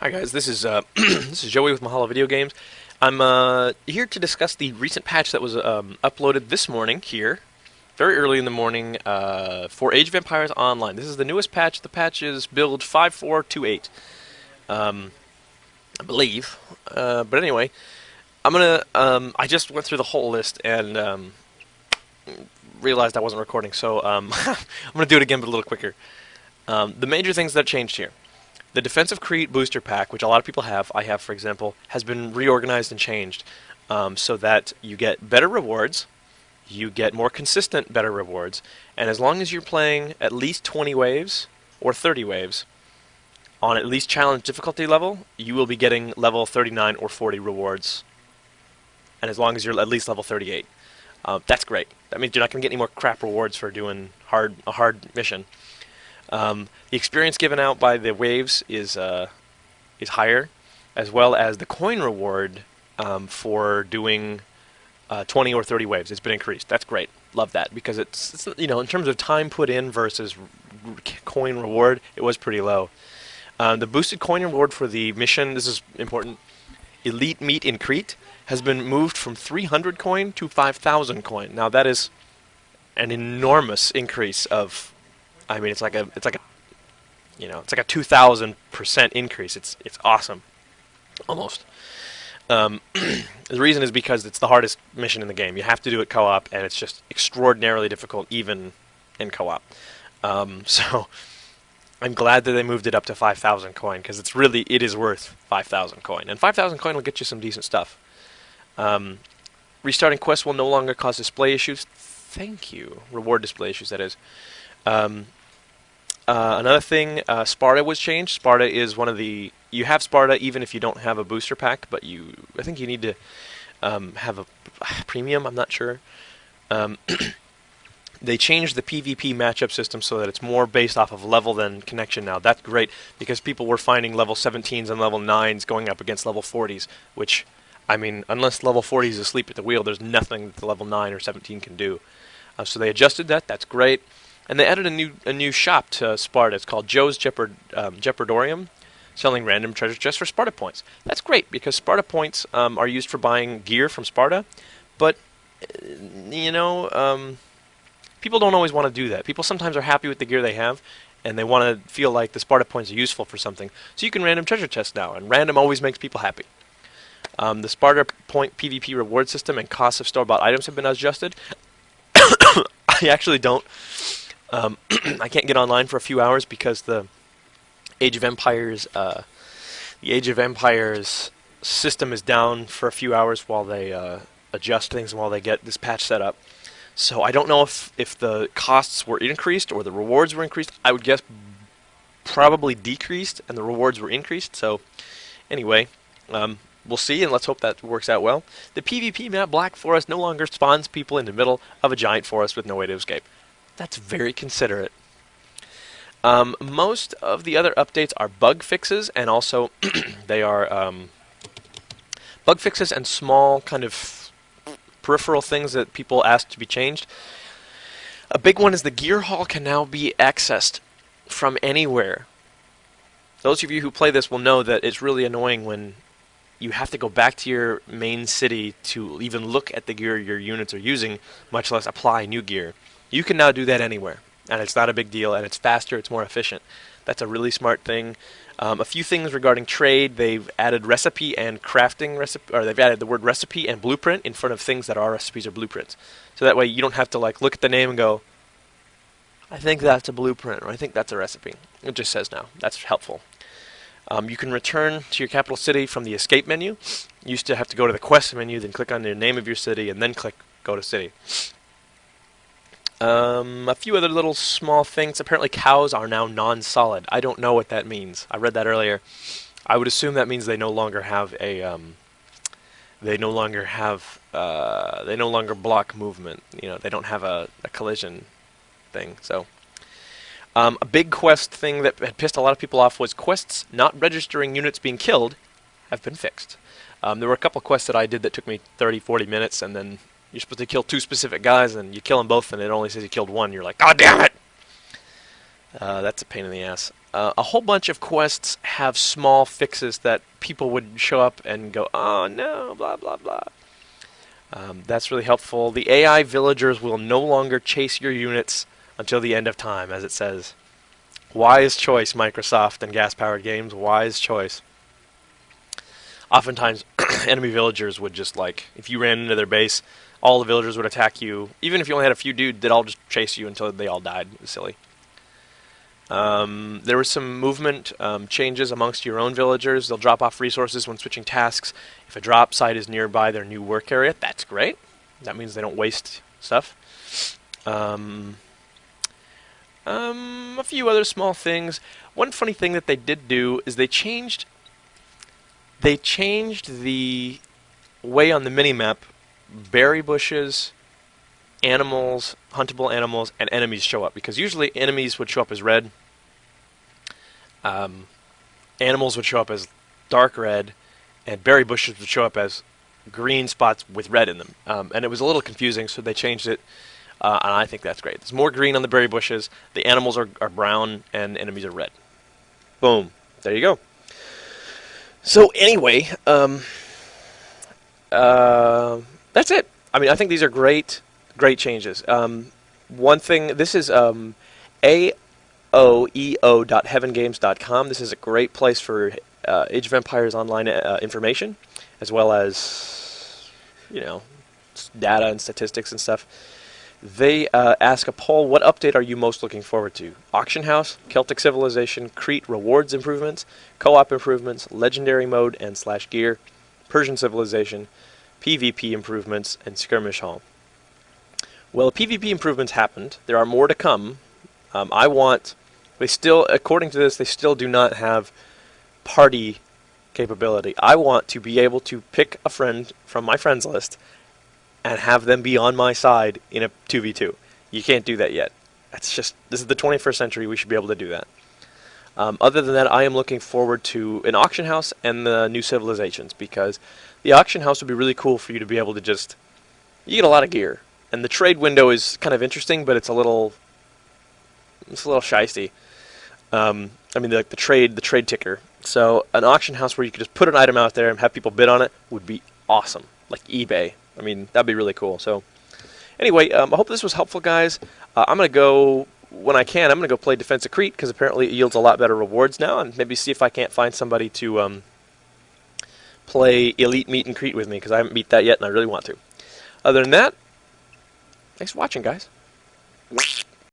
Hi guys, this is this is Joey with Mahalo Video Games. I'm here to discuss the recent patch that was uploaded this morning here, very early in the morning, for Age of Empires Online. This is the newest patch. The patch is build 5428, I believe. But anyway, I'm gonna. I just went through the whole list and realized I wasn't recording, so I'm gonna do it again, but a little quicker. The major things that changed here. The Defensive Crete Booster Pack, which a lot of people have, I have for example, has been reorganized and changed so that you get better rewards, you get more consistent better rewards, and as long as you're playing at least 20 waves or 30 waves on at least challenge difficulty level, you will be getting level 39 or 40 rewards, and as long as you're at least level 38. That's great. That means you're not going to get any more crap rewards for doing a hard mission. The experience given out by the waves is higher, as well as the coin reward for doing 20 or 30 waves. It's been increased. That's great. Love that because it's in terms of time put in versus coin reward, it was pretty low. The boosted coin reward for the mission, this is important, Elite Meet in Crete, has been moved from 300 coin to 5,000 coin. Now that is an enormous increase of. I mean, it's like a 2,000% increase. It's awesome, almost. The reason is because it's the hardest mission in the game. You have to do it co-op, and it's just extraordinarily difficult, even in co-op. So I'm glad that they moved it up to 5,000 coin because it is worth 5,000 coin, and 5,000 coin will get you some decent stuff. Restarting quests will no longer cause display issues. Thank you. Reward display issues, that is. Another thing, Sparta was changed. Sparta is one of the... You have Sparta even if you don't have a booster pack, but I think you need to have a premium, I'm not sure. They changed the PvP matchup system so that it's more based off of level than connection now. That's great, because people were finding level 17s and level 9s going up against level 40s, which, I mean, unless level 40 is asleep at the wheel, there's nothing that the level 9 or 17 can do. So they adjusted that. That's great. And they added a new shop to Sparta. It's called Joe's Jeopardorium, selling random treasure chests for Sparta points. That's great because Sparta points are used for buying gear from Sparta, but people don't always want to do that. People sometimes are happy with the gear they have, and they want to feel like the Sparta points are useful for something. So you can random treasure chests now, and random always makes people happy. The Sparta point PvP reward system and costs of store-bought items have been adjusted. I actually don't. I can't get online for a few hours because the Age of Empires system is down for a few hours while they adjust things and while they get this patch set up. So I don't know if the costs were increased or the rewards were increased. I would guess probably decreased and the rewards were increased. So anyway, we'll see, and let's hope that works out well. The PvP map Black Forest no longer spawns people in the middle of a giant forest with no way to escape. That's very considerate. Most of the other updates are bug fixes, and also they are bug fixes and small kind of peripheral things that people asked to be changed. A big one is the gear hall can now be accessed from anywhere. Those of you who play this will know that it's really annoying when you have to go back to your main city to even look at the gear your units are using, much less apply new gear. You can now do that anywhere, and it's not a big deal, and it's faster, it's more efficient. That's a really smart thing. A few things regarding trade: they've added recipe and crafting recipe, or they've added the word recipe and blueprint in front of things that are recipes or blueprints. So that way you don't have to like look at the name and go, I think that's a blueprint, or I think that's a recipe. It just says now. That's helpful. You can return to your capital city from the escape menu. You used to have to go to the quest menu, then click on the name of your city, and then click go to city. A few other little small things. Apparently cows are now non-solid. I don't know what that means. I read that earlier. I would assume that means they no longer have a they no longer block movement. They don't have a collision thing. So a big quest thing that had pissed a lot of people off was quests not registering units being killed have been fixed. There were a couple quests that I did that took me 30-40 minutes, and then you're supposed to kill two specific guys, and you kill them both, and it only says you killed one. You're like, God damn it! That's a pain in the ass. A whole bunch of quests have small fixes that people would show up and go, oh no, blah blah blah. That's really helpful. The AI villagers will no longer chase your units until the end of time, as it says. Wise choice, Microsoft and gas-powered games. Wise choice. Oftentimes, enemy villagers would just, like, if you ran into their base, all the villagers would attack you. Even if you only had a few dudes, they'd all just chase you until they all died. It was silly. There was some movement changes amongst your own villagers. They'll drop off resources when switching tasks. If a drop site is nearby their new work area, that's great. That means they don't waste stuff. A few other small things. One funny thing that they did do is they changed the way on the minimap berry bushes, animals, huntable animals, and enemies show up. Because usually enemies would show up as red. Animals would show up as dark red, and berry bushes would show up as green spots with red in them. And it was a little confusing, so they changed it, and I think that's great. There's more green on the berry bushes, the animals are brown, and enemies are red. Boom. There you go. So anyway, that's it. I mean, I think these are great changes. One thing, this is aoeo.heavengames.com. This is a great place for Age of Empires online information, as well as, data and statistics and stuff. They ask a poll, what update are you most looking forward to? Auction House, Celtic Civilization, Crete rewards improvements, co-op improvements, legendary mode and /gear, Persian Civilization, PvP improvements, and Skirmish Hall. Well, the PvP improvements happened. There are more to come. According to this, they still do not have party capability. I want to be able to pick a friend from my friends list and have them be on my side in a 2v2. You can't do that yet. This is the 21st century, we should be able to do that. Other than that, I am looking forward to an auction house and the new civilizations, because the auction house would be really cool for you to be able to you get a lot of gear. And the trade window is kind of interesting, but it's a little shisty. The trade ticker. So an auction house where you could just put an item out there and have people bid on it would be awesome, like eBay. I mean, that'd be really cool. So anyway, I hope this was helpful, guys. I'm going to go, when I can, I'm going to go play Defense of Crete, because apparently it yields a lot better rewards now, and maybe see if I can't find somebody to play Elite Meet and Crete with me, because I haven't beat that yet, and I really want to. Other than that, thanks for watching, guys.